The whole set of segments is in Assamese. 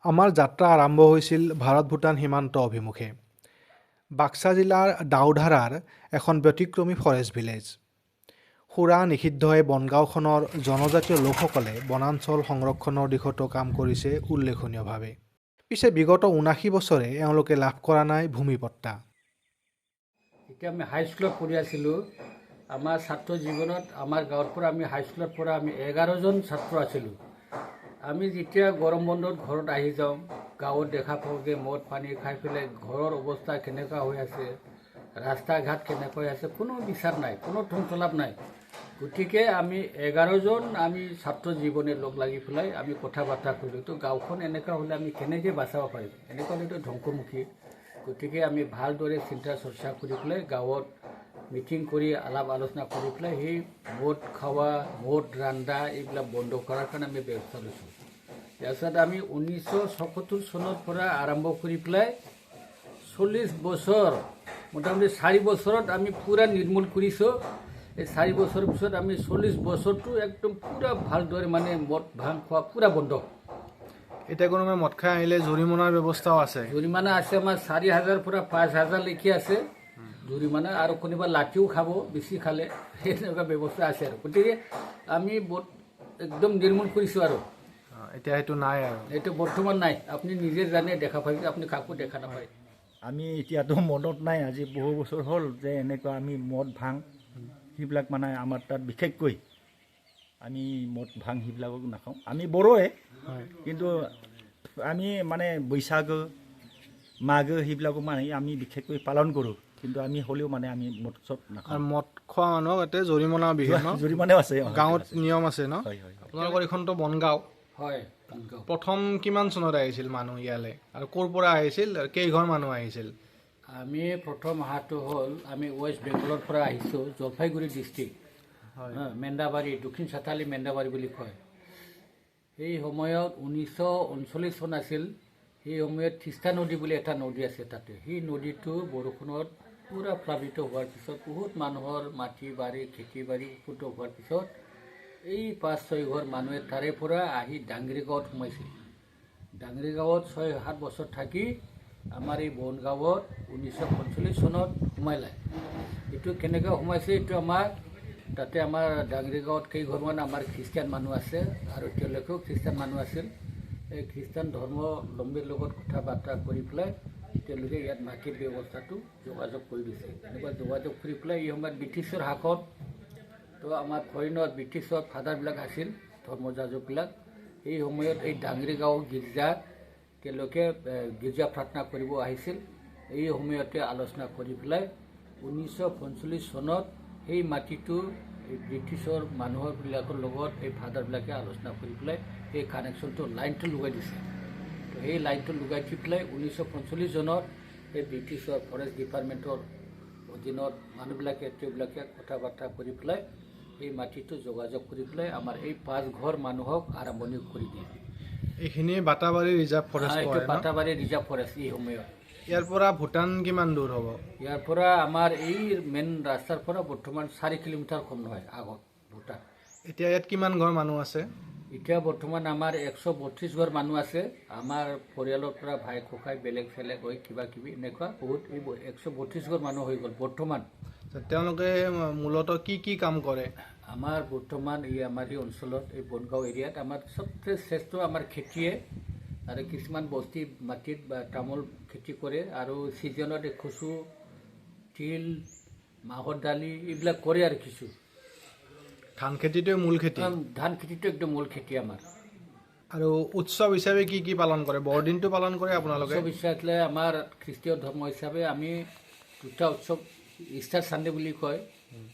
আমাৰ যাত্ৰা আৰম্ভ হৈছিল ভাৰত-ভূটান সীমান্ত অভিমুখে। বাক্সা জিলাৰ দাউধাৰাৰ এখন ব্যতিক্ৰমী ফৰেষ্ট ভিলেজ। সুৰা নিষিদ্ধ এই বনগাঁওখনৰ জনজাতীয় লোকসকলে বনাঞ্চল সংৰক্ষণৰ দিশতো কাম কৰিছে উল্লেখনীয়ভাৱে। পিছে বিগত ৭৯ বছৰে এওঁলোকে লাভ কৰা নাই ভূমিপট্টা। এতিয়া আমি হাইস্কুলত পঢ়ি আছিলোঁ। আমাৰ ছাত্ৰ জীৱনত আমাৰ গাঁৱৰ পৰা আমি হাইস্কুলত পঢ়া আমি 11জন ছাত্ৰ আছিলোঁ। আমি যেতিয়া গৰম বন্ধত ঘৰত আহি যাওঁ, গাঁৱত দেখা পাওঁ যে মদ পানী খাই পেলাই ঘৰৰ অৱস্থা কেনেকুৱা হৈ আছে, ৰাস্তা ঘাট কেনেকৈ আছে, কোনো বিচাৰ নাই, কোনো থমথলাপ নাই। গতিকে আমি 11জন আমি ছাত্ৰ জীৱনে লগ লাগি পেলাই আমি কথা বাৰ্তা কৰিলোঁ। তো গাঁওখন এনেকুৱা হ'লে আমি কেনেকৈ বচাব পাৰিম, এনেকুৱা হ'লেতো ধ্বংসমুখী। গতিকে আমি ভালদৰে চিন্তা চৰ্চা কৰি পেলাই গাঁৱত মিটিং কৰি আলাপ আলোচনা কৰি পেলাই সেই মদ খোৱা, মদ ৰন্ধা এইবিলাক বন্ধ কৰাৰ কাৰণে আমি ব্যৱস্থা লৈছোঁ। তাৰপিছত আমি 1974 চনৰ পৰা আৰম্ভ কৰি পেলাই 40 বছৰ, মোটামুটি 4 বছৰত আমি পূৰা নিৰ্মূল কৰিছোঁ। এই 4 বছৰৰ পিছত আমি 40 বছৰটো একদম পূৰা ভালদৰে মানে মদ ভাং খোৱা পূৰা বন্ধ। এতিয়া কোনোবাই মদ খাই আহিলে জৰিমনাৰ ব্যৱস্থাও আছে। জৰিমনা আছে আমাৰ 4,000 পৰা 5,000 লৈকে আছে জৰিমনা, আৰু কোনোবা লাঠিও খাব বেছি খালে, সেনেকুৱা ব্যৱস্থা আছে আৰু। গতিকে আমি একদম নিৰ্মূল কৰিছোঁ আৰু এতিয়া সেইটো নাই আৰু এইটো বৰ্তমান নাই। আপুনি নিজে জানে, দেখা পাইছে, আপুনি কাকো দেখা নাপায়। আমি এতিয়াতো মদত নাই, আজি বহু বছৰ হ'ল যে এনেকুৱা আমি মদ ভাং সেইবিলাক মানে আমাৰ তাত বিশেষকৈ আমি মদ ভাং সেইবিলাকক নাখাওঁ। আমি বড়োৱে, কিন্তু আমি মানে বৈশাগ মাঘ সেইবিলাকো মানে আমি বিশেষকৈ পালন কৰোঁ, কিন্তু আমি হ'লেও মানে আমি মদ চব নাখাওঁ। মদ খোৱা মানুহক ইয়াতে জৰিমনা বিহীন জৰিমনাও আছে, গাঁৱত নিয়ম আছে ন? হয় হয়। আপোনালোকৰ এইখনতো বনগাঁও। হয়, প্ৰথম কিমান চনত আহিছিল মানুহ ইয়ালৈ, আৰু ক'ৰ পৰা আহিছিল, আৰু কেইঘৰ মানুহ আহিছিল? আমি প্ৰথম অহাটো হ'ল আমি ৱেষ্ট বেংগলৰ পৰা আহিছোঁ, জলপাইগুৰি ডিষ্ট্ৰিক্ট, মেন্দাবাৰী, দক্ষিণ চাটালি মেন্দাবাৰী বুলি কয়। সেই সময়ত 1939 চন আছিল। সেই সময়ত তিষ্টা নদী বুলি এটা নদী আছে তাতে। সেই নদীটো বৰষুণত পূৰা প্লাৱিত হোৱাৰ পিছত বহুত মানুহৰ মাটি বাৰী খেতি বাৰী উপত হোৱাৰ পিছত এই 5-6 ঘৰ মানুহে তাৰে পৰা আহি ডাংৰি গাঁৱত সোমাইছিল। ডাংৰি গাঁৱত 6-7 বছৰ থাকি আমাৰ এই বনগাঁৱত 1945 চনত সোমাইলে। এইটো কেনেকৈ সোমাইছে, এইটো আমাৰ তাতে আমাৰ ডাংৰি গাঁৱত কেইঘৰমান আমাৰ খ্ৰীষ্টান মানুহ আছে, আৰু তেওঁলোকেও খ্ৰীষ্টান মানুহ আছিল। এই খ্ৰীষ্টান ধৰ্মাৱলম্বীৰ লগত কথা বাৰ্তা কৰি পেলাই তেওঁলোকে ইয়াত মাটিৰ ব্যৱস্থাটো যোগাযোগ কৰি দিছে। এনেকুৱা যোগাযোগ কৰি পেলাই এই সময়ত ব্ৰিটিছৰ শাসন, তো আমাৰ ফৰেইনত ব্ৰিটিছৰ ফাদাৰবিলাক আছিল, ধৰ্মযাজকবিলাক। এই সময়ত এই ডাংৰি গাঁও গীৰ্জাত তেওঁলোকে গীৰ্জা প্ৰাৰ্থনা কৰিব আহিছিল। এই সময়তে আলোচনা কৰি পেলাই 1945 চনত সেই মাটিটো এই ব্ৰিটিছৰ মানুহবিলাকৰ লগত এই ফাদাৰবিলাকে আলোচনা কৰি পেলাই সেই কানেকশ্যনটো লাইনটো লগাই দিছে। তো সেই লাইনটো লগাই দি পেলাই 1945 চনত এই ব্ৰিটিছৰ ফৰেষ্ট ডিপাৰ্টমেণ্টৰ অধীনত মানুহবিলাকে তেওঁবিলাকে কথা বাৰ্তা কৰি পেলাই এই মাটিটো যোগাযোগ কৰি পেলাই আমাৰ এই 5 ঘৰ মানুহক আৰম্ভণি কৰি দিয়ে। এইখিনি বাটাবাৰী ৰিজাৰ্ভ ফৰেষ্ট এইটো বাটাবাৰী ৰিজাৰ্ভ ফৰেষ্ট। এই সময়ত ইয়াৰ পৰা ভূটান কিমান দূৰ হ'ব? ইয়াৰ পৰা আমাৰ এই মেইন ৰাস্তাৰ পৰা বৰ্তমান 4 কিলোমিটাৰ কম নহয় আগত ভূটান। এতিয়া ইয়াত কিমান ঘৰ মানুহ আছে? এতিয়া বৰ্তমান আমাৰ 132 ঘৰ মানুহ আছে। আমাৰ পৰিয়ালৰ পৰা ভাই ককাই বেলেগ চেলেগ হৈ কিবা কিবি এনেকুৱা বহুত এই 132 ঘৰ মানুহ হৈ গ'ল বৰ্তমান। তেওঁলোকে মূলতঃ কি কি কাম কৰে? আমাৰ বৰ্তমান এই আমাৰ এই অঞ্চলত এই বনগাঁও এৰিয়াত আমাৰ চবচে শ্ৰেষ্ঠ আমাৰ খেতিয়ে, আৰু কিছুমান বস্তি মাটিত বা তামোল খেতি কৰে, আৰু ছিজনত এই কচু, তিল, মাহৰ দালি এইবিলাক কৰে। আৰু কিছু ধান খেতিটোৱে মূল খেতি। ধান খেতিটো একদম মূল খেতি আমাৰ। আৰু উৎসৱ হিচাপে কি কি পালন কৰে? বৰদিনটো পালন কৰে আপোনালোকে? উৎসৱ হিচাপে আমাৰ খ্ৰীষ্টীয় ধৰ্ম হিচাপে আমি 2টা উৎসৱ, ইষ্টাৰ ছানডে বুলি কয়,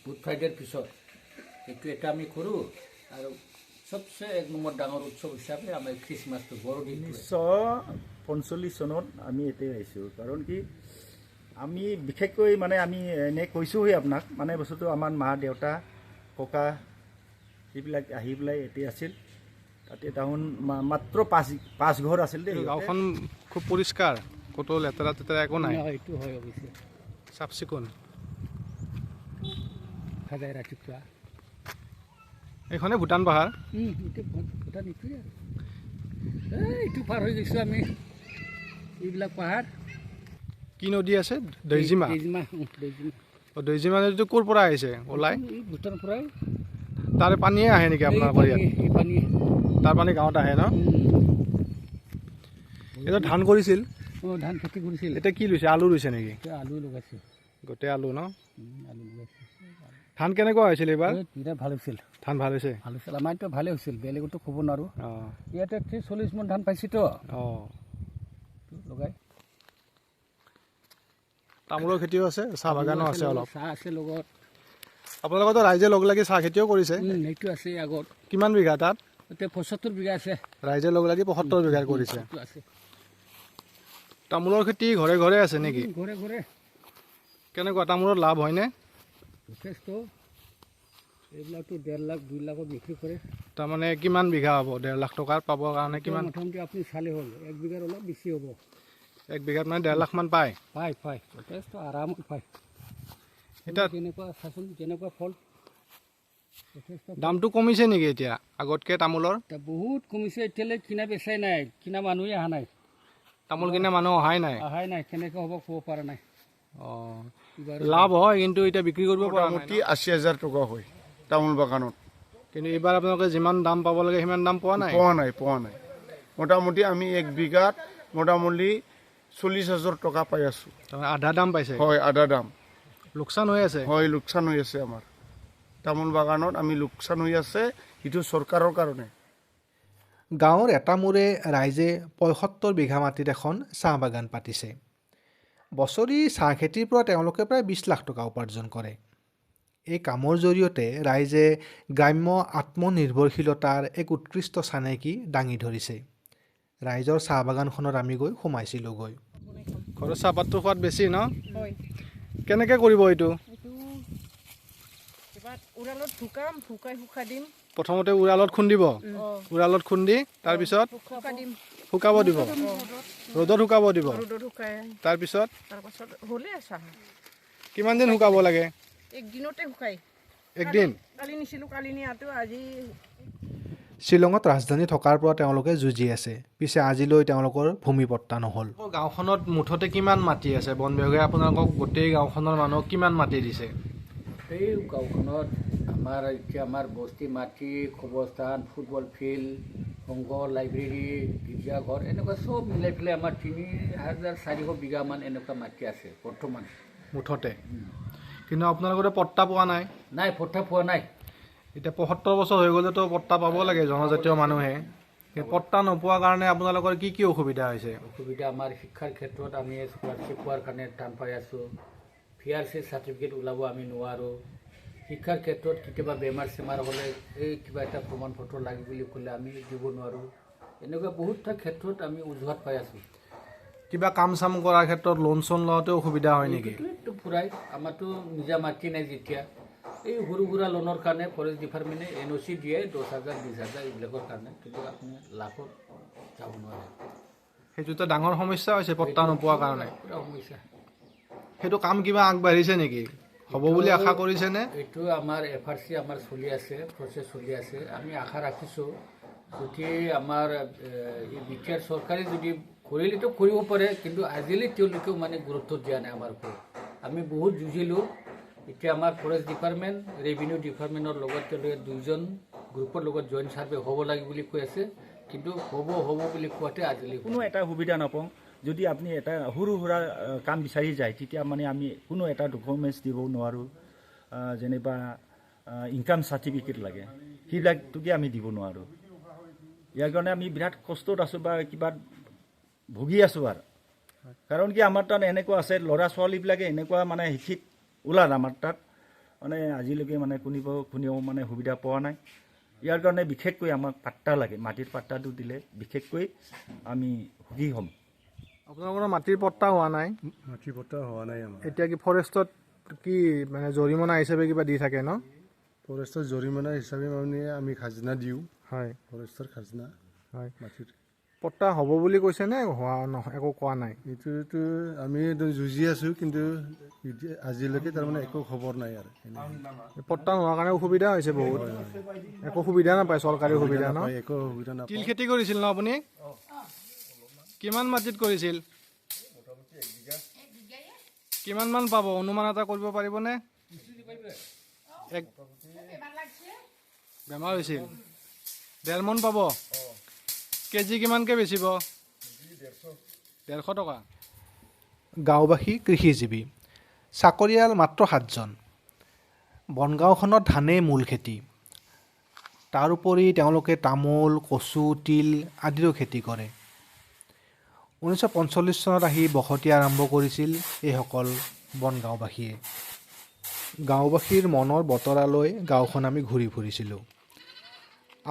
গুড ফ্ৰাইডেৰ পিছত এইটো এটা আমি কৰোঁ। আৰু চবচে 1 নম্বৰ ডাঙৰ উৎসৱ হিচাপে আমাৰ খ্ৰীষ্টমাছটো, বৰদিন। 1945 চনত আমি এতিয়া আহিছোঁ, কাৰণ কি আমি বিশেষকৈ মানে আমি এনে কৈছোঁহি আপোনাক, মানে বস্তুটো আমাৰ মা দেউতা ককা সেইবিলাক আহি পেলাই এতিয়া আছিল। তাতে তাহোন মাত্ৰ 5 ঘৰ আছিল দেই। গাঁওখন খুব পৰিষ্কাৰ, ক'তো লেতেৰা তেতেৰা একো নাই, এইটো হয় অৱশ্যে চাফ চিকুণ। সদায় ৰাতিপুৱা এইখনে ভূটান পাহাৰ। ভূটান এইটোৱে আৰু এইটো পাৰ হৈ গৈছোঁ আমি এইবিলাক পাহাৰ কি নদী আছে দৈজিমা দৈজিমা দৈজিমা নদীটো ক'ৰ পৰা আহিছে ওলাই এই ভূটানৰ পৰাই তাৰে পানীয়ে আহে নেকি আপোনালোকৰ ইয়াত এই পানী তাৰ পানী গাঁৱত আহে ন এতিয়া ধান কৰিছিল ধান খেতি কৰিছিল এতিয়া কি ৰুইছে আলু ৰুইছে নেকি এতিয়া আলু লগাইছে গোটেই আলু ন আলু লগাইছে ধান কেনেকুৱা হৈছিল এইবাৰ বিৰাট ভাল হৈছিল ধান ভাল হৈছে আমাৰতো ভালে হৈছিল বেলেগতো ক'ব নোৱাৰোঁ অঁ ইয়াতে 30-40 মান ধান পাইছেতো অঁ লগাই তামোলৰ খেতিও আছে চাহ বাগানো আছে অলপ চাহ আছে লগত আপোনালোকৰতো ৰাইজে লগ লাগি চাহ খেতিও কৰিছে সেইটো আছে আগত কিমান বিঘা তাত এতিয়া 75 বিঘা আছে ৰাইজে লগ লাগি 75 বিঘা কৰিছে সেইটো আছে তামোলৰ খেতি ঘৰে ঘৰে আছে নেকি ঘৰে ঘৰে কেনেকুৱা তামোলৰ লাভ হয়নে যথেষ্ট এইবিলাকতো 1.5 লাখ 2 লাখত বিক্ৰী কৰে তাৰমানে কিমান বিঘা হ'ব 1.5 লাখ টকাৰ পাবৰ কাৰণে কিমান মোটামুটি আপুনি চালে হ'ল 1 বিঘাৰ অলপ বেছি হ'ব 1 বিঘাত মানে 1.5 লাখ মান পায় পায় যথেষ্ট আৰামত পায় এতিয়া যেনেকুৱা চাচোন যেনেকুৱা ফল যথেষ্ট দামটো কমিছে নেকি এতিয়া আগতকৈ তামোলৰ এতিয়া বহুত কমিছে এতিয়ালৈ কিনা বেচাই নাই কিনা মানুহে অহা নাই তামোল কিনা মানুহ অহাই নাই কেনেকৈ হ'ব ক'ব পৰা নাই অঁ লাভ হয় কিন্তু এতিয়া বিক্ৰী কৰিব পৰা নাই মোটামুটি 80,000 টকা হয় তামোল বাগানত কিন্তু এইবাৰ আপোনালোকে যিমান দাম পাব লাগে সিমান দাম পোৱা নাই পোৱা নাই মোটামুটি আমি 1 বিঘাত মোটামুটি 40,000 টকা পাই আছোঁ তাৰমানে আধা দাম পাইছে হয় আধা দাম লোকচান হৈ আছে হয় লোকচান হৈ আছে আমাৰ তামোল বাগানত আমি লোকচান হৈ আছে এইটো চৰকাৰৰ কাৰণে গাঁৱৰ এটা মূৰে ৰাইজে ৭৫ বিঘা মাটিত এখন চাহ বাগান পাতিছে বছৰি চাহ খেতিৰ পৰা তেওঁলোকে প্ৰায় 20 লাখ টকা উপাৰ্জন কৰে এই কামৰ জৰিয়তে ৰাইজে গ্ৰাম্য আত্মনিৰ্ভৰশীলতাৰ এক উৎকৃষ্ট চানেকি দাঙি ধৰিছে ৰাইজৰ চাহ বাগানখনত আমি গৈ সোমাইছিলোঁগৈ ঘৰৰ চাহপাতটো খোৱাত বেছি ন কেনেকৈ কৰিব এইটো উৰালত শুকাই দিম প্ৰথমতে উৰালত খুন্দিব উৰালত খুন্দি তাৰপিছত শুকাব দিব ৰ'দত শুকাব দিব তাৰপিছত হ'লে চাহ কিমান দিন শুকাব লাগে একদিনতে শুকাই একদিন কালি নিছিলোঁ কালি নিয়াটো আজি শ্বিলঙত ৰাজধানী থকাৰ পৰা তেওঁলোকে যুঁজি আছে পিছে আজিলৈ তেওঁলোকৰ ভূমিপট্টা নহ'ল গাঁওখনত মুঠতে কিমান মাটি আছে বন বিভাগে আপোনালোকক গোটেই গাঁওখনৰ মানুহক কিমান মাটি দিছে এই গাঁওখনত আমাৰ বস্তি মাটি কবৰস্থান ফুটবল ফিল্ড সংঘ লাইব্ৰেৰী গীৰ্জাঘৰ এনেকুৱা চব মিলাই পেলাই আমাৰ 3,400 বিঘামান এনেকুৱা মাটি আছে বৰ্তমান মুঠতে কিন্তু আপোনালোকৰ পট্টা পোৱা নাই নাই পট্টা পোৱা নাই এতিয়া 75 বছৰ হৈ গ'লেতো পট্টা পাব লাগে জনজাতীয় মানুহে পট্টা নোপোৱাৰ কাৰণে আপোনালোকৰ কি কি অসুবিধা হৈছে অসুবিধা আমাৰ শিক্ষাৰ ক্ষেত্ৰত আমি স্কলাৰশ্বিপ পোৱাৰ কাৰণে টান পাই আছোঁ PRC চাৰ্টিফিকেট ওলাব আমি নোৱাৰোঁ শিক্ষাৰ ক্ষেত্ৰত কেতিয়াবা বেমাৰ চেমাৰ হ'লে এই কিবা এটা প্ৰমাণ পত্ৰ লাগে বুলি ক'লে আমি দিব নোৱাৰোঁ এনেকুৱা বহুতটা ক্ষেত্ৰত আমি অজুহাত পাই আছোঁ কিবা কাম চাম কৰাৰ ক্ষেত্ৰত লোন চোন লওঁতে অসুবিধা হয় নেকি এইটো ফুৰাই আমাৰতো নিজা মাটি নাই যেতিয়া এই সৰু সুৰা লোনৰ কাৰণে ফৰেষ্ট ডিপাৰ্টমেণ্টে NOC দিয়ে 10,000 20,000 এইবিলাকৰ কাৰণে কিন্তু আপুনি লাখত যাব নোৱাৰে সেইটোতো ডাঙৰ সমস্যা হৈছে পট্টা নোপোৱাৰ কাৰণে পুৰা সমস্যা সেইটো কাম কিবা আগবাঢ়িছে নেকি হ'ব বুলি আশা কৰিছেনে এইটো আমাৰ FRC আমাৰ চলি আছে প্ৰচেছ চলি আছে আমি আশা ৰাখিছোঁ যদি আমাৰ বিটিআৰ চৰকাৰে যদি কৰিলেতো কৰিব পাৰে কিন্তু আজিলৈ তেওঁলোকেও মানে গুৰুত্ব দিয়া নাই আমাৰ ওপৰত আমি বহুত যুঁজিলোঁ এতিয়া আমাৰ ফৰেষ্ট ডিপাৰ্টমেণ্ট ৰেভিনিউ ডিপাৰ্টমেণ্টৰ লগত তেওঁলোকে 2জন গ্ৰুপৰ লগত জইণ্ট ছাৰ্ভে হ'ব লাগে বুলি কৈ আছে কিন্তু হ'ব বুলি কোৱাতে আজিলৈ কোনো এটা সুবিধা নাপাওঁ যদি আপুনি এটা সৰু সুৰা কাম বিচাৰি যায় তেতিয়া মানে আমি কোনো এটা ডকুমেণ্টছ দিব নোৱাৰোঁ যেনিবা ইনকাম চাৰ্টিফিকেট লাগে সেইবিলাকটোকে আমি দিব নোৱাৰোঁ ইয়াৰ কাৰণে আমি বিৰাট কষ্টত আছোঁ বা কিবা ভুগি আছোঁ আৰু কাৰণ কি আমাৰ তাত এনেকুৱা আছে ল'ৰা ছোৱালীবিলাকে এনেকুৱা মানে শিক্ষিত ওলাল আমাৰ তাত মানে আজিলৈকে মানে কোনেও মানে সুবিধা পোৱা নাই ইয়াৰ কাৰণে বিশেষকৈ আমাক পাট্টা লাগে মাটিৰ পাট্টাটো দিলে বিশেষকৈ আমি সুখী হ'ম আপোনালোকৰ মাটিৰ পট্টা হোৱা নাই মাটি পট্টা হোৱা নাই আমাৰ এতিয়া কি ফৰেষ্টত কি মানে জৰিমনা হিচাপে কিবা দি থাকে ন ফৰেষ্টৰ জৰিমনা হিচাপে মানে আমি খাজনা দিওঁ হয় ফৰেষ্টৰ খাজনা হয় মাটিৰ পট্টা হ'ব বুলি কৈছে নে হোৱা নহয় একো কোৱা নাই? এইটোতো আমি যুঁজি আছোঁ, কিন্তু আজিলৈকে তাৰমানে একো খবৰ নাই আৰু পট্টা নোহোৱাৰ কাৰণে অসুবিধা হৈছে বহুত। একো সুবিধা নাপায়, চৰকাৰী সুবিধা ন? একো সুবিধা নাপায়। তিল খেতি কৰিছিল ন আপুনি? কিমান মাটিত কৰিছিল? কিমান মান পাব অনুমান এটা কৰিব পাৰিবনে? বেমাৰ হৈছিল 1.5 মোন পাব। কেজি কিমানকৈ বেচিব? 150 টকা। গাঁওবাসী কৃষিজীৱী, চাকৰিয়াল মাত্ৰ 7জন। বনগাঁওখনত ধানেই মূল খেতি। তাৰোপৰি তেওঁলোকে তামোল, কচু, তিল আদিৰো খেতি কৰে। 1945 চনত আহি বসতি আৰম্ভ কৰিছিল এইসকল বনগাঁওবাসীয়ে। গাঁওবাসীৰ মনৰ বতৰালৈ গাঁওখন আমি ঘূৰি ফুৰিছিলোঁ।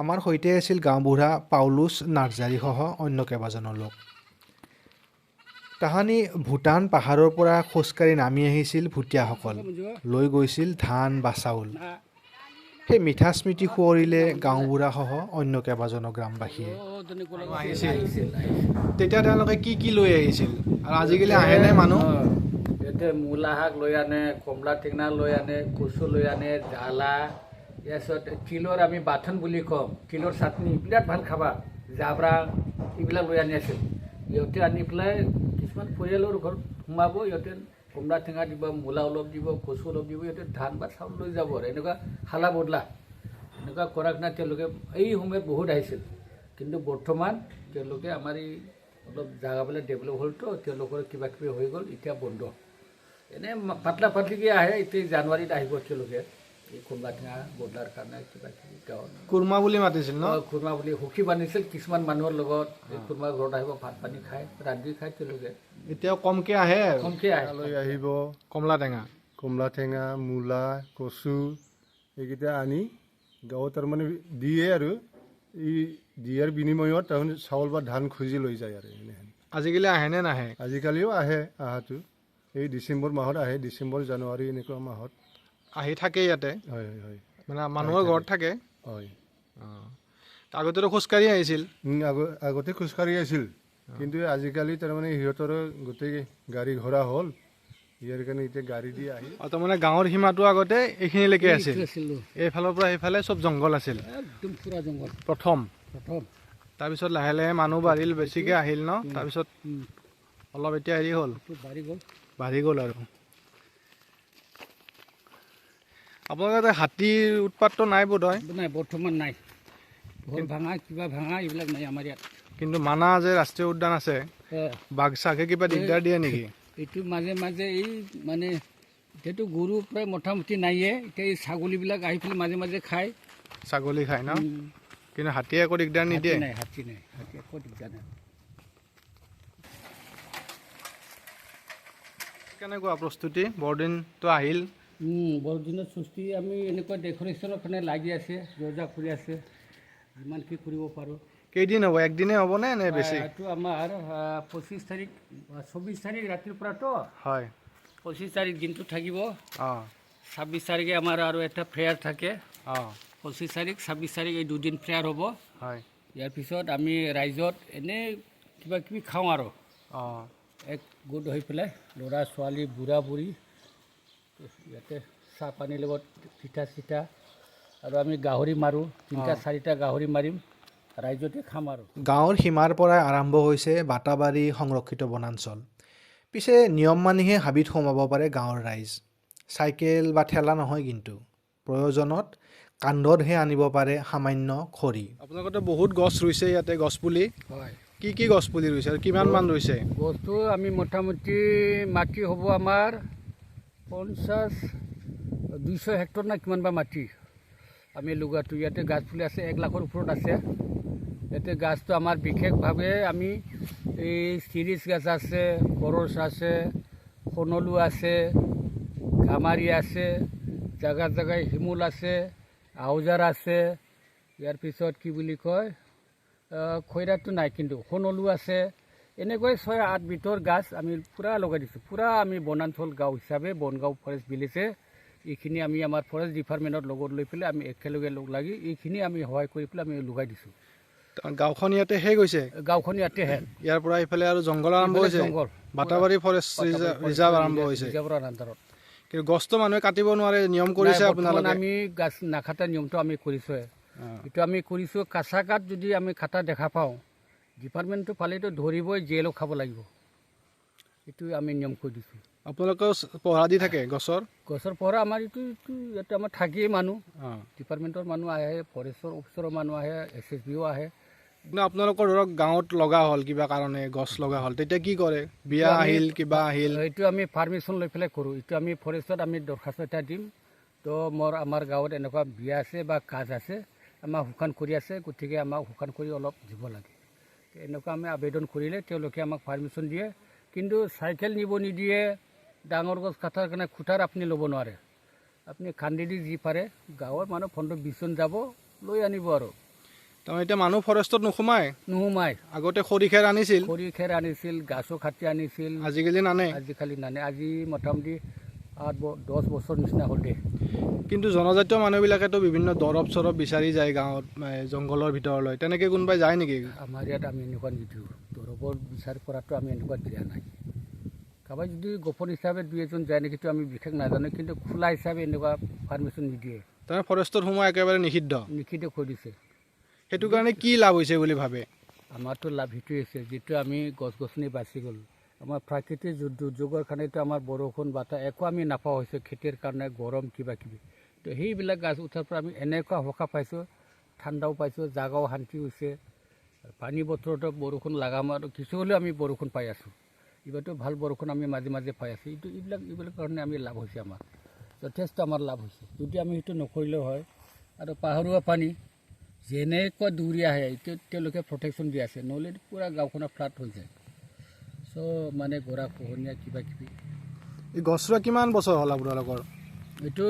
আমাৰ সৈতে আছিল গাঁওবুঢ়া পাউলুছ নাৰ্জাৰীসহ অন্য কেইবাজনো লোক। তাহানি ভূটান পাহাৰৰ পৰা খোজকাঢ়ি নামি আহিছিল ভুটীয়াসকল, লৈ গৈছিল ধান বা চাউল। সেই মিঠা স্মৃতি সোঁৱৰিলে গাঁওবুঢ়াসহ অন্য কেইবাজনো গ্ৰামবাসীয়ে। তেতিয়া তেওঁলোকে কি কি লৈ আহিছিল আৰু আজিকালি আহেনে মানুহ? ইয়াতে মূলা শাক লৈ আনে, কমলা টেঙা লৈ আনে, কচু লৈ আনে, জ্বালা, তাৰপিছত তিলৰ আমি বাথন বুলি কওঁ, তিলৰ চাটনি বিৰাট ভাল খাবা, জাবৰা এইবিলাক লৈ আনি আছিল। ইহঁতে আনি পেলাই কিছুমান পৰিয়ালৰ ঘৰত সোমাব, ইহঁতে কমলা টেঙা দিব, মূলা অলপ দিব, কচু অলপ দিব, ইহঁতে ধান বা চাউল লৈ যাব আৰু এনেকুৱা হালা বদলা এনেকুৱা কৰাৰ কাৰণে তেওঁলোকে এই সময়ত বহুত আহিছিল। কিন্তু বৰ্তমান তেওঁলোকে আমাৰ এই অলপ জাগাবিলাক ডেভেলপ হ'লতো, তেওঁলোকৰ কিবা কিবি হৈ গ'ল, এতিয়া বন্ধ। এনেই পাতলা পাতলিকৈ আহে, এতিয়া জানুৱাৰীত আহিব তেওঁলোকে এই কমলা টেঙা বদলাৰ কাৰণে কিবা কিবি গাঁৱত কুৰ্মা বুলি মাতিছিল ন? খুৰমা বুলি সুখী বান্ধিছিল কিছুমান মানুহৰ লগত। এই খুৰমা ঘৰত আহিব, ভাত পানী খায়, ৰান্ধি খায় তেওঁলোকে। এতিয়াও কমকৈ আহে আৰু কমকৈ আহে। লৈ আহিব কমলা টেঙা, কমলা টেঙা, মূলা, কচু এইকেইটা আনি গাঁৱত তাৰমানে দিয়ে আৰু এই দিয়াৰ বিনিময়ত তাৰমানে চাউল বা ধান খুজি লৈ যায় আৰু এনেহেন। আজিকালি আহেনে নাহে? আজিকালিও আহে, অহাটো এই ডিচেম্বৰ মাহত আহে, ডিচেম্বৰ জানুৱাৰী এনেকুৱা মাহত আহি থাকে ইয়াতে, হয় হয় হয় মানে মানুহৰ ঘৰত থাকে। হয়। আগতেতো খোজকাঢ়ি আহিছিল। আগতে খোজকাঢ়ি আছিল, কিন্তু আজিকালি তাৰমানে সিহঁতৰ গোটেই গাড়ী ঘোঁৰা হ'ল, ইয়াৰ কাৰণে এতিয়া গাড়ী দি আহি তাৰমানে গাঁৱৰ সীমাটো আগতে এইখিনিলৈকে আছিল, এইফালৰ পৰা সেইফালে চব জংঘল আছিল একদম পুৰা জংঘল প্ৰথম। প্ৰথম। তাৰপিছত লাহে লাহে মানুহ বাঢ়িল, বেছিকৈ আহিল ন? তাৰপিছত অলপ এতিয়া হেৰি হ'ল, বাঢ়ি গ'ল আৰু। আপোনালোকৰ তাতে হাতীৰ উৎপাতটো নাই বোধ হয়? নাই, বৰ্তমান নাই। ঘৰ ভাঙা কিবা ভাঙা এইবিলাক নাই আমাৰ ইয়াত। কিন্তু মানাহ যে ৰাষ্ট্ৰীয় উদ্যান আছে, বাঘ চাঘে কিবা দিগদাৰ দিয়ে নেকি? এইটো মাজে মাজে এই মানে এতিয়াতো গৰু প্ৰায় মোটামুটি নাইয়ে, এতিয়া এই ছাগলীবিলাক আহি পেলাই মাজে মাজে খায়। ছাগলী খায় ন? কিন্তু হাতীয়ে একো দিগদাৰ নিদিয়ে? নাই, হাতী নাই, হাতী একো দিগদাৰ নাই। কেনেকুৱা প্ৰস্তুতি? বৰদিনটো আহিল। বৰদিনৰ সুস্থি আমি এনেকুৱা ডেক'ৰেশ্যনৰ কাৰণে লাগি আছে, যোজা কৰি আছে, যিমান কি কৰিব পাৰোঁ। কেইদিন হ'ব? একদিনে হ'বনে নে বেছি? এইটো আমাৰ 25 তাৰিখ 24 তাৰিখ ৰাতিৰ পৰাতো হয়, 25 তাৰিখ দিনটো থাকিব। অঁ 26 তাৰিখে আমাৰ আৰু এটা প্ৰেয়াৰ থাকে। অঁ 25 তাৰিখ 26 তাৰিখ এই দুদিন প্ৰেয়াৰ হ'ব। হয়, ইয়াৰ পিছত আমি ৰাইজত এনেই কিবা কিবি খাওঁ আৰু অঁ এক গোট হৈ পেলাই, ল'ৰা ছোৱালী বুঢ়া বুঢ়ী, ইয়াতে চাহ পানীৰ লগত পিঠা চিঠা, আৰু আমি গাহৰি মাৰোঁ, 3-4টা গাহৰি মাৰিম, ৰাইজতে খাম আৰু। গাঁৱৰ সীমাৰ পৰাই আৰম্ভ হৈছে বাটাবাৰী সংৰক্ষিত বনাঞ্চল। পিছে নিয়ম মানিহে হাবিত সোমাব পাৰে গাঁৱৰ ৰাইজ। চাইকেল বা ঠেলা নহয়, কিন্তু প্ৰয়োজনত কান্ধতহে আনিব পাৰে সামান্য খৰি। আপোনালোকেতো বহুত গছ ৰুইছে ইয়াতে, গছপুলি। হয়, কি কি গছপুলি ৰুইছে আৰু কিমান মান ৰুইছে? গছটো আমি মোটামুটি মাটি হ'ব আমাৰ 200 হেক্টৰ না কিমান বা মাটি আমি লগাটো। ইয়াতে গাছ পুলি আছে 1 লাখৰ ওপৰত আছে। ইয়াতে গাছটো আমাৰ বিশেষভাৱে আমি এই চিৰিজ গাছ আছে, কৰচ আছে, সোণলু আছে, ঘামাৰি আছে, জাগাই জাগাই শিমুল আছে, আউজাৰ আছে, ইয়াৰ পিছত কি বুলি কয় খৈৰাটো নাই, কিন্তু সোণলু আছে। এনেকৈ 6-8 বিধৰ গাছ আমি পূৰা লগাই দিছোঁ। পূৰা আমি বনাঞ্চল গাঁও হিচাপে বনগাঁও ফৰেষ্ট ভিলেজে এইখিনি আমি আমাৰ ফৰেষ্ট ডিপাৰ্টমেণ্টৰ লগত লৈ পেলাই আমি একেলগে লগ লাগি এইখিনি আমি সহায় কৰি পেলাই আমি লগাই দিছোঁ। গাঁওখন ইয়াতে শেষ হৈছে। গাঁওখন ইয়াতে হে ইয়াৰ পৰা ইফালে আৰু জংঘল আৰম্ভ হৈছে। জংঘল বাটাবাৰী ফৰেষ্ট ৰিজাৰ্ভ আৰম্ভ হৈছে। ৰিজাৰ্ভৰ আণ্ডাৰত কিন্তু গছটো মানুহে কাটিব নোৱাৰে, নিয়ম কৰিছে নাই, বৰ্তমান আপোনালোকে? আমি গাছ নাকাটা নিয়মটো আমি কৰিছোঁহে। এইটো আমি কৰিছোঁ, কাঁচা কাঠ যদি আমি কাটা দেখা পাওঁ ডিপাৰ্টমেণ্টটো পালেতো ধৰিবই, জেলো খাব লাগিব। এইটো আমি নিয়ম কৰি দিছোঁ। আপোনালোকেও পহৰা দি থাকে গছৰ? গছৰ পৰা আমাৰ এইটো ইয়াতে আমাৰ থাকিয়েই মানুহ, ডিপাৰ্টমেণ্টৰ মানুহ আহে, ফৰেষ্টৰ অফিচাৰৰ মানুহ আহে, SSBও আহে। কিন্তু আপোনালোকৰ ধৰক গাঁৱত লগা হ'ল কিবা কাৰণে, গছ লগা হ'ল, তেতিয়া কি কৰে? বিয়া আহিল, কিবা আহিল? এইটো আমি পাৰ্মিশ্যন লৈ পেলাই কৰোঁ। এইটো আমি ফৰেষ্টত আমি দৰখাস্ত এটা দিম, তো আমাৰ গাঁৱত এনেকুৱা বিয়া আছে বা কাজ আছে, আমাৰ শুকান কৰি আছে, গতিকে আমাক শুকান কৰি অলপ দিব লাগে। এনেকুৱা আমি আবেদন কৰিলে তেওঁলোকে আমাক পাৰ্মিশ্যন দিয়ে। কিন্তু চাইকেল নিব নিদিয়ে, ডাঙৰ গছ কটাৰ কাৰণে খুটাৰ আপুনি ল'ব নোৱাৰে। আপুনি খান্দি দি যি পাৰে, গাঁৱৰ মানুহ 15-20 জন যাব, লৈ আনিব আৰু। তাৰমানে এতিয়া মানুহ ফৰেষ্টত নোসোমায়? নোসোমায়। আগতে খৰি খেৰ আনিছিল, খৰি খেৰ আনিছিল, গাছো কাটি আনিছিল, আজিকালি নানে। আজিকালি নানে। আজি মোটামুটি 8-10 বছৰ নিচিনা হ'ল দে। কিন্তু জনজাতীয় মানুহবিলাকেতো বিভিন্ন দৰৱ চৰৱ বিচাৰি যায় গাঁৱত, জংঘলৰ ভিতৰলৈ, তেনেকৈ কোনোবাই যায় নেকি? আমাৰ ইয়াত আমি এনেকুৱা নিদিওঁ, দৰৱৰ বিচাৰ কৰাটো আমি এনেকুৱা দিয়া নাই। কাৰোবাৰ যদি গোপন হিচাপে 2-এজন যায় নেকিটো আমি বিশেষ নাজানো, কিন্তু খোলা হিচাপে এনেকুৱা পাৰ্মিশ্যন নিদিয়ে। তাৰমানে ফৰেষ্টত সোমোৱা একেবাৰে নিষিদ্ধ? নিষিদ্ধ কৰি দিছে। সেইটো কাৰণে কি লাভ হৈছে বুলি ভাবে? আমাৰতো লাভ সেইটোৱে হৈছে, যিটো আমি গছ গছনি বাচি গ'ল। আমাৰ প্ৰাকৃতিক দুৰ্যোগৰ কাৰণেতো আমাৰ বৰষুণ বতাহ একো আমি নাপাওঁ হৈছে, খেতিৰ কাৰণে গৰম কিবা কিবি। তো সেইবিলাক গাছ উঠাৰ পৰা আমি এনেকুৱা সকাহ পাইছোঁ, ঠাণ্ডাও পাইছোঁ, জাগাও শান্তি হৈছে। পানী বতৰতো বৰষুণ লাগাম আৰু কিছু হ'লেও আমি বৰষুণ পাই আছোঁ। এইবাৰতো ভাল বৰষুণ আমি মাজে মাজে পাই আছোঁ। এইবিলাক কাৰণে আমি লাভ হৈছে, আমাৰ যথেষ্ট আমাৰ লাভ হৈছে। যদি আমি সেইটো নকৰিলেও হয়। আৰু পাহাৰুৱা পানী যেনেকুৱা দৌৰি আহে, তেওঁলোকে প্ৰটেকশ্যন দি আছে, নহ'লে পূৰা গাঁওখনৰ ফ্লাট হৈ যায়। চব মানে গৰা খহনীয়া কিবা কিবি। এই গছ ৰোৱা কিমান বছৰ হ'ল আপোনালোকৰ? এইটো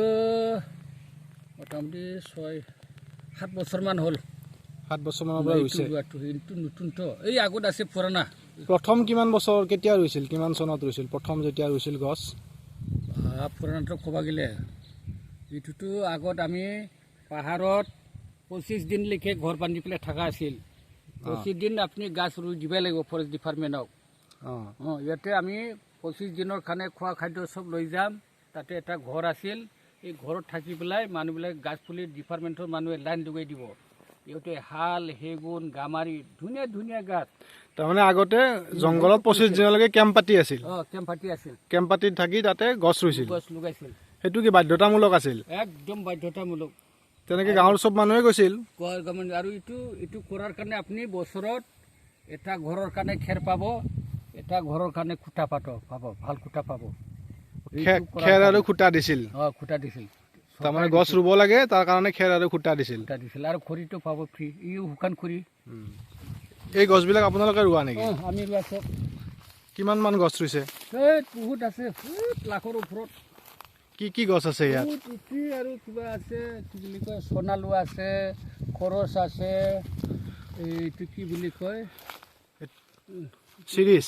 মোটামুটি 6-7 বছৰমান হ'ল। 7 বছৰমানৰ পৰা ৰুইছে? এইটো নতুনটো, এই আগত আছে পুৰণা। প্ৰথম কিমান বছৰ, কেতিয়া ৰুইছিল, কিমান চনত ৰুইছিল প্ৰথম যেতিয়া ৰুইছিল গছ? পুৰণাটো ক'ব গ'লে এইটোতো আগত আমি পাহাৰত 25 দিনলৈকে ঘৰ বান্ধি পেলাই থকা আছিল। 25 দিন আপুনি গাছ ৰুই দিবই লাগিব ফৰেষ্ট ডিপাৰ্টমেণ্টক। ইয়াতে আমি 25 দিনৰ কাৰণে খোৱা খাদ্য চব লৈ যাম। তাতে এটা ঘৰ আছিল, এই ঘৰত থাকি পেলাই মানুহবিলাক গাছ পুলি ডিপাৰ্টমেণ্টৰ মানুহে লাইন লগাই দিব। ইহঁতে শাল, সেগুন, গামাৰি, ধুনীয়া ধুনীয়া গাছ। তাৰমানে আগতে জংঘলত 25 দিনলৈকে কেম্প পাতি আছিল? কেম্প পাতি আছিল। কেম্প পাতি থাকি তাতে গছ ৰুইছিল? গছ লগাইছিল। সেইটো কি বাধ্যতামূলক আছিল? একদম বাধ্যতামূলক। তেনেকৈ গাঁৱৰ চব মানুহে গৈছিল? আৰু এইটো কৰাৰ কাৰণে আপুনি বছৰত এটা ঘৰৰ কাৰণে খেৰ পাব, এটা ঘৰৰ কাৰণে খুটা পাব, ভাল খুটা পাব। খেৰ আৰু খুটা দিছিল? খুটা দিছিল। তাৰমানে গছ ৰুব লাগে, তাৰ কাৰণে খেৰ আৰু খুটা দিছিল? আৰু খৰিটো পাব ফ্ৰী, ইও শুকান খৰি। এই গছবিলাক আপোনালোকে ৰোৱা নেকি? আমি ৰোৱা চব। কিমান মান গছ ৰুইছে? বহুত আছে, লাখৰ ওপৰত। কি কি গছ আছে ইয়াত? আৰু কিবা আছে, কি বুলি কয়, সোণালু আছে, খৰচ আছে, এইটো কি বুলি কয়, চিৰিজ?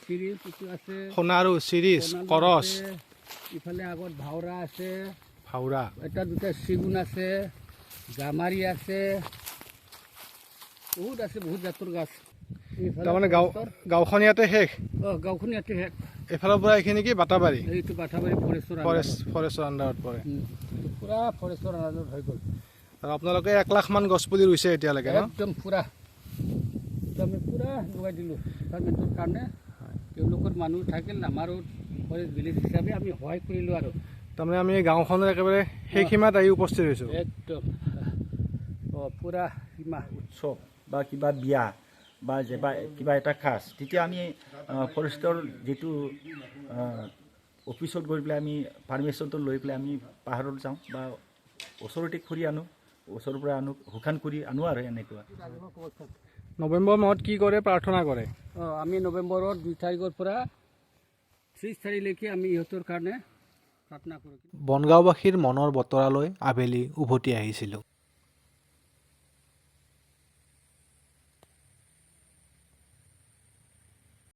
চিৰিজ আছে, সোণাৰু, চিৰিজ, কৰচ। ইফালে আগত ভাওৰা আছে, ভাওৰা, এটা দুটা চেগুন আছে, গামাৰি আছে, বহুত আছে, বহুত জাতৰ গাছ। তাৰমানে গাঁওখন ইয়াতে শেষ? গাঁওখন ইয়াতে শেষ। এফালৰ পৰা এইখিনি কি বাটাবাৰী? এইটো বাটাবাৰী ফৰেষ্টৰ আণ্ডাৰত পৰে? পূৰা ফৰেষ্টৰ আণ্ডাৰত হৈ গ'ল। আৰু আপোনালোকে 1 লাখ মান গছ পুলি ৰুইছে এতিয়ালৈকে? একদম পূৰা আমি পূৰা লগাই দিলোঁ ডিপাৰ্টমেণ্টৰ কাৰণে। তেওঁলোকৰ মানুহ থাকিল, আমাৰো ফৰেষ্ট ভিলেজ হিচাপে আমি সহায় কৰিলোঁ। আৰু তাৰমানে আমি গাঁওখনৰ একেবাৰে সেই সীমাত আহি উপস্থিত হৈছোঁ? একদম পূৰা সীমা। উৎসৱ বা কিবা বিয়া বা কিবা এটা খাজ, তেতিয়া আমি ফৰেষ্টৰ যিটো অফিচত গৈ পেলাই আমি পাৰ্মিশ্যনটো লৈ পেলাই আমি পাহাৰত যাওঁ বা ওচৰতে খৰি আনো, ওচৰৰ পৰা আনো, শুকান কৰি আনো আৰু এনেকুৱা। নৱেম্বৰ মাহত কি কৰে, প্ৰাৰ্থনা কৰে? আমি নৱেম্বৰৰ 2 তাৰিখৰ পৰা 30 তাৰিখলৈকে আমি ইহঁতৰ কাৰণে প্ৰাৰ্থনা কৰোঁ। বনগাঁওবাসীৰ মনৰ বতৰালৈ আবেলি উভতি আহিছিলোঁ।